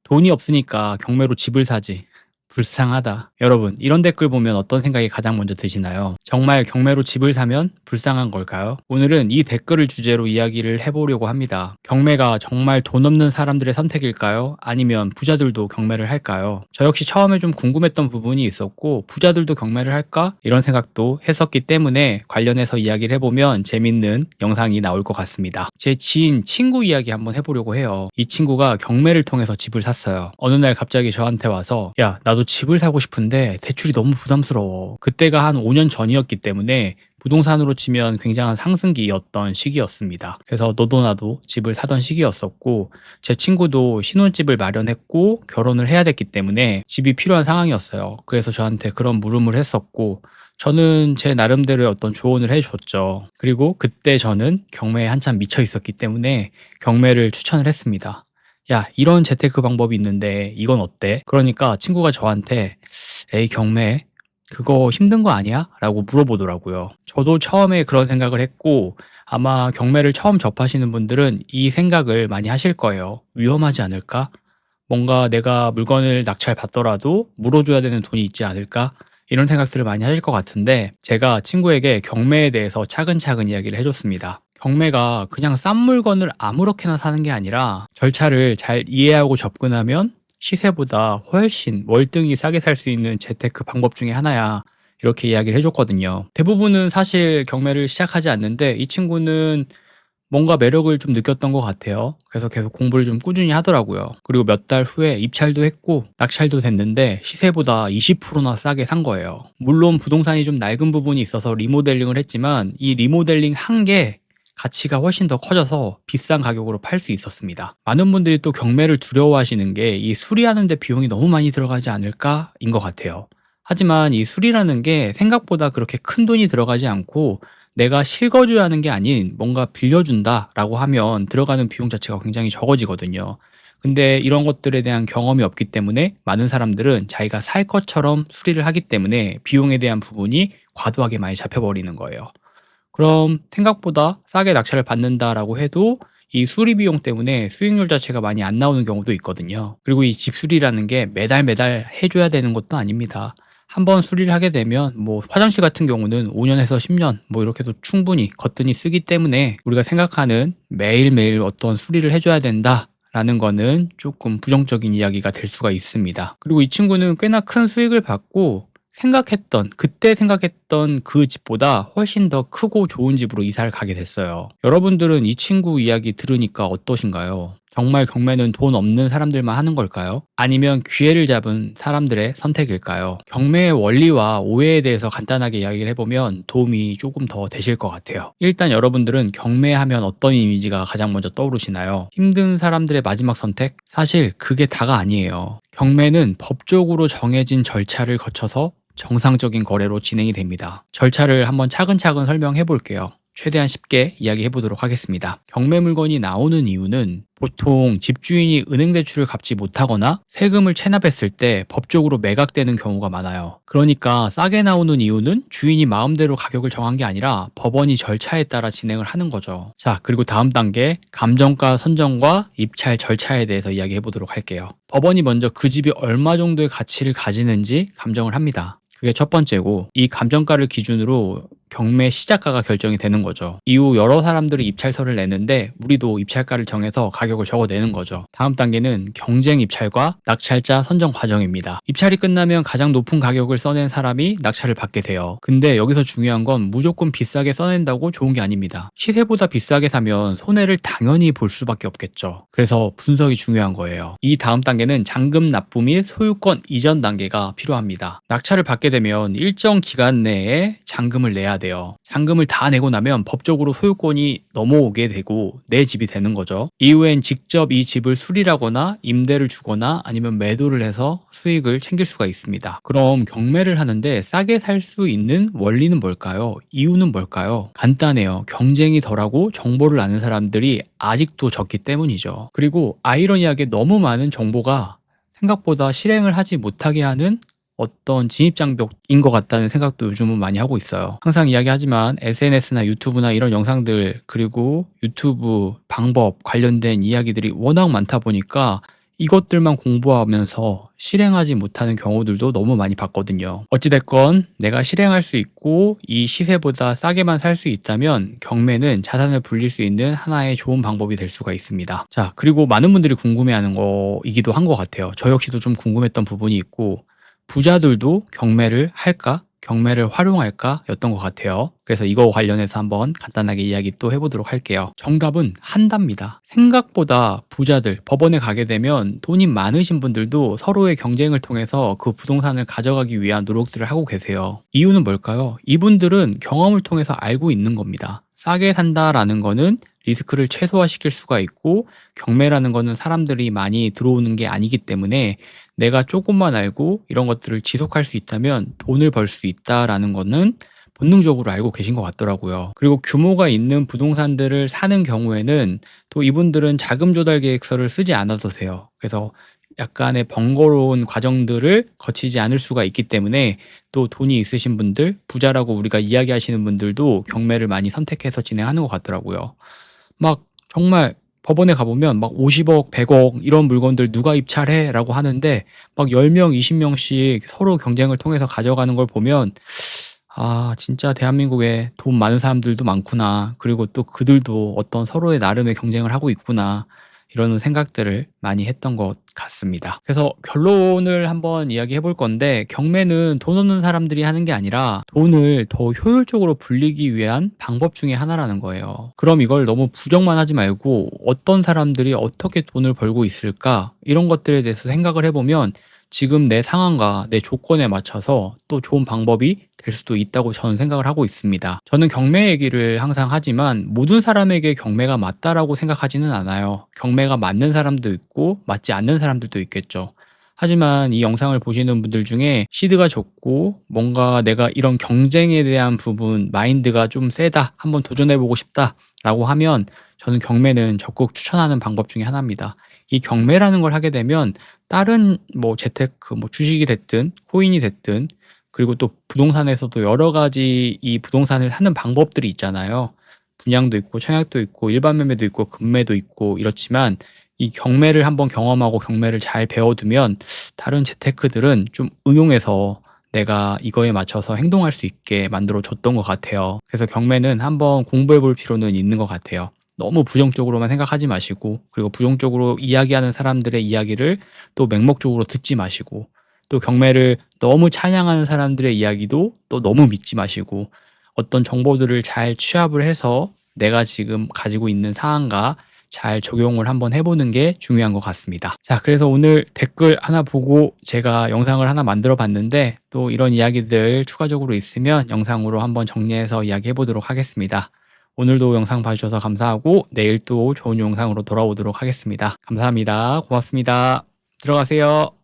돈이 없으니까 경매로 집을 사지. 불쌍하다. 여러분, 이런 댓글 보면 어떤 생각이 가장 먼저 드시나요? 정말 경매로 집을 사면 불쌍한 걸까요? 오늘은 이 댓글을 주제로 이야기를 해보려고 합니다. 경매가 정말 돈 없는 사람들의 선택일까요? 아니면 부자들도 경매를 할까요? 저 역시 처음에 좀 궁금했던 부분이 있었고, 부자들도 경매를 할까? 이런 생각도 했었기 때문에 관련해서 이야기를 해보면 재밌는 영상이 나올 것 같습니다. 제 지인 친구 이야기 한번 해보려고 해요. 이 친구가 경매를 통해서 집을 샀어요. 어느 날 갑자기 저한테 와서, 야, 나도 집을 사고 싶은데 대출이 너무 부담스러워. 그때가 한 5년 전이었기 때문에 부동산으로 치면 굉장한 상승기였던 시기였습니다. 그래서 너도 나도 집을 사던 시기였었고, 제 친구도 신혼집을 마련했고 결혼을 해야 됐기 때문에 집이 필요한 상황이었어요. 그래서 저한테 그런 물음을 했었고, 저는 제 나름대로의 어떤 조언을 해줬죠. 그리고 그때 저는 경매에 한참 미쳐 있었기 때문에 경매를 추천을 했습니다. 야, 이런 재테크 방법이 있는데 이건 어때? 그러니까 친구가 저한테, 에이, 경매 그거 힘든 거 아니야? 라고 물어보더라고요. 저도 처음에 그런 생각을 했고, 아마 경매를 처음 접하시는 분들은 이 생각을 많이 하실 거예요. 위험하지 않을까? 뭔가 내가 물건을 낙찰받더라도 물어줘야 되는 돈이 있지 않을까? 이런 생각들을 많이 하실 것 같은데, 제가 친구에게 경매에 대해서 차근차근 이야기를 해줬습니다. 경매가 그냥 싼 물건을 아무렇게나 사는 게 아니라 절차를 잘 이해하고 접근하면 시세보다 훨씬 월등히 싸게 살 수 있는 재테크 방법 중에 하나야. 이렇게 이야기를 해줬거든요. 대부분은 사실 경매를 시작하지 않는데 이 친구는 뭔가 매력을 좀 느꼈던 것 같아요. 그래서 계속 공부를 좀 꾸준히 하더라고요. 그리고 몇 달 후에 입찰도 했고 낙찰도 됐는데 시세보다 20%나 싸게 산 거예요. 물론 부동산이 좀 낡은 부분이 있어서 리모델링을 했지만 이 리모델링 한 게 가치가 훨씬 더 커져서 비싼 가격으로 팔 수 있었습니다. 많은 분들이 또 경매를 두려워하시는 게 이 수리하는 데 비용이 너무 많이 들어가지 않을까인 것 같아요. 하지만 이 수리라는 게 생각보다 그렇게 큰 돈이 들어가지 않고, 내가 실거주야 하는 게 아닌 뭔가 빌려준다라고 하면 들어가는 비용 자체가 굉장히 적어지거든요. 근데 이런 것들에 대한 경험이 없기 때문에 많은 사람들은 자기가 살 것처럼 수리를 하기 때문에 비용에 대한 부분이 과도하게 많이 잡혀버리는 거예요. 그럼 생각보다 싸게 낙찰을 받는다라고 해도 이 수리 비용 때문에 수익률 자체가 많이 안 나오는 경우도 있거든요. 그리고 이 집 수리라는 게 매달 매달 해줘야 되는 것도 아닙니다. 한번 수리를 하게 되면 뭐 화장실 같은 경우는 5년에서 10년 뭐 이렇게도 충분히 거뜬히 쓰기 때문에 우리가 생각하는 매일매일 어떤 수리를 해줘야 된다라는 거는 조금 부정적인 이야기가 될 수가 있습니다. 그리고 이 친구는 꽤나 큰 수익을 받고 그때 생각했던 그 집보다 훨씬 더 크고 좋은 집으로 이사를 가게 됐어요. 여러분들은 이 친구 이야기 들으니까 어떠신가요? 정말 경매는 돈 없는 사람들만 하는 걸까요? 아니면 기회를 잡은 사람들의 선택일까요? 경매의 원리와 오해에 대해서 간단하게 이야기를 해보면 도움이 조금 더 되실 것 같아요. 일단 여러분들은 경매하면 어떤 이미지가 가장 먼저 떠오르시나요? 힘든 사람들의 마지막 선택? 사실 그게 다가 아니에요. 경매는 법적으로 정해진 절차를 거쳐서 정상적인 거래로 진행이 됩니다. 절차를 한번 차근차근 설명해 볼게요. 최대한 쉽게 이야기해 보도록 하겠습니다. 경매 물건이 나오는 이유는 보통 집주인이 은행 대출을 갚지 못하거나 세금을 체납했을 때 법적으로 매각되는 경우가 많아요. 그러니까 싸게 나오는 이유는 주인이 마음대로 가격을 정한 게 아니라 법원이 절차에 따라 진행을 하는 거죠. 자, 그리고 다음 단계 감정가 선정과 입찰 절차에 대해서 이야기해 보도록 할게요. 법원이 먼저 그 집이 얼마 정도의 가치를 가지는지 감정을 합니다. 그게 첫 번째고, 이 감정가를 기준으로 경매 시작가가 결정이 되는 거죠. 이후 여러 사람들이 입찰서를 내는데 우리도 입찰가를 정해서 가격을 적어내는 거죠. 다음 단계는 경쟁 입찰과 낙찰자 선정 과정입니다. 입찰이 끝나면 가장 높은 가격을 써낸 사람이 낙찰을 받게 돼요. 근데 여기서 중요한 건 무조건 비싸게 써낸다고 좋은 게 아닙니다. 시세보다 비싸게 사면 손해를 당연히 볼 수밖에 없겠죠. 그래서 분석이 중요한 거예요. 이 다음 단계는 잔금 납부 및 소유권 이전 단계가 필요합니다. 낙찰을 받게 되면 일정 기간 내에 잔금을 내야 돼요. 잔금을 다 내고 나면 법적으로 소유권이 넘어오게 되고 내 집이 되는 거죠. 이후엔 직접 이 집을 수리하거나 임대를 주거나 아니면 매도를 해서 수익을 챙길 수가 있습니다. 그럼 경매를 하는데 싸게 살 수 있는 원리는 뭘까요? 이유는 뭘까요? 간단해요. 경쟁이 덜하고 정보를 아는 사람들이 아직도 적기 때문이죠. 그리고 아이러니하게 너무 많은 정보가 생각보다 실행을 하지 못하게 하는 어떤 진입장벽인 것 같다는 생각도 요즘은 많이 하고 있어요. 항상 이야기하지만 SNS나 유튜브나 이런 영상들, 그리고 유튜브 방법 관련된 이야기들이 워낙 많다 보니까 이것들만 공부하면서 실행하지 못하는 경우들도 너무 많이 봤거든요. 어찌 됐건 내가 실행할 수 있고 이 시세보다 싸게만 살 수 있다면 경매는 자산을 불릴 수 있는 하나의 좋은 방법이 될 수가 있습니다. 자, 그리고 많은 분들이 궁금해하는 거이기도 한 것 같아요. 저 역시도 좀 궁금했던 부분이 있고, 부자들도 경매를 할까? 경매를 활용할까? 였던 것 같아요. 그래서 이거 관련해서 한번 간단하게 이야기 또 해보도록 할게요. 정답은 한답니다. 생각보다 부자들, 법원에 가게 되면 돈이 많으신 분들도 서로의 경쟁을 통해서 그 부동산을 가져가기 위한 노력들을 하고 계세요. 이유는 뭘까요? 이분들은 경험을 통해서 알고 있는 겁니다. 싸게 산다라는 거는 리스크를 최소화시킬 수가 있고, 경매라는 거는 사람들이 많이 들어오는 게 아니기 때문에 내가 조금만 알고 이런 것들을 지속할 수 있다면 돈을 벌 수 있다라는 거는 본능적으로 알고 계신 것 같더라고요. 그리고 규모가 있는 부동산들을 사는 경우에는 또 이분들은 자금 조달 계획서를 쓰지 않아도 돼요. 그래서 약간의 번거로운 과정들을 거치지 않을 수가 있기 때문에 또 돈이 있으신 분들, 부자라고 우리가 이야기하시는 분들도 경매를 많이 선택해서 진행하는 것 같더라고요. 막 정말 법원에 가보면 막 50억, 100억 이런 물건들 누가 입찰해?라고 하는데 막 10명, 20명씩 서로 경쟁을 통해서 가져가는 걸 보면, 아, 진짜 대한민국에 돈 많은 사람들도 많구나. 그리고 또 그들도 어떤 서로의 나름의 경쟁을 하고 있구나. 이런 생각들을 많이 했던 것 같습니다. 그래서 결론을 한번 이야기해 볼 건데, 경매는 돈 없는 사람들이 하는 게 아니라 돈을 더 효율적으로 불리기 위한 방법 중에 하나라는 거예요. 그럼 이걸 너무 부정만 하지 말고 어떤 사람들이 어떻게 돈을 벌고 있을까? 이런 것들에 대해서 생각을 해보면 지금 내 상황과 내 조건에 맞춰서 또 좋은 방법이 될 수도 있다고 저는 생각을 하고 있습니다. 저는 경매 얘기를 항상 하지만 모든 사람에게 경매가 맞다라고 생각하지는 않아요. 경매가 맞는 사람도 있고 맞지 않는 사람들도 있겠죠. 하지만 이 영상을 보시는 분들 중에 시드가 좁고 뭔가 내가 이런 경쟁에 대한 부분 마인드가 좀 세다, 한번 도전해보고 싶다라고 하면 저는 경매는 적극 추천하는 방법 중에 하나입니다. 이 경매라는 걸 하게 되면 다른 뭐 재테크, 뭐 주식이 됐든 코인이 됐든, 그리고 또 부동산에서도 여러 가지 이 부동산을 하는 방법들이 있잖아요. 분양도 있고 청약도 있고 일반 매매도 있고 급매도 있고 이렇지만, 이 경매를 한번 경험하고 경매를 잘 배워두면 다른 재테크들은 좀 응용해서 내가 이거에 맞춰서 행동할 수 있게 만들어 줬던 것 같아요. 그래서 경매는 한번 공부해 볼 필요는 있는 것 같아요. 너무 부정적으로만 생각하지 마시고, 그리고 부정적으로 이야기하는 사람들의 이야기를 또 맹목적으로 듣지 마시고, 또 경매를 너무 찬양하는 사람들의 이야기도 또 너무 믿지 마시고, 어떤 정보들을 잘 취합을 해서 내가 지금 가지고 있는 상황과 잘 적용을 한번 해보는 게 중요한 것 같습니다. 자, 그래서 오늘 댓글 하나 보고 제가 영상을 하나 만들어 봤는데, 또 이런 이야기들 추가적으로 있으면 영상으로 한번 정리해서 이야기해 보도록 하겠습니다. 오늘도 영상 봐주셔서 감사하고 내일 또 좋은 영상으로 돌아오도록 하겠습니다. 감사합니다. 고맙습니다. 들어가세요.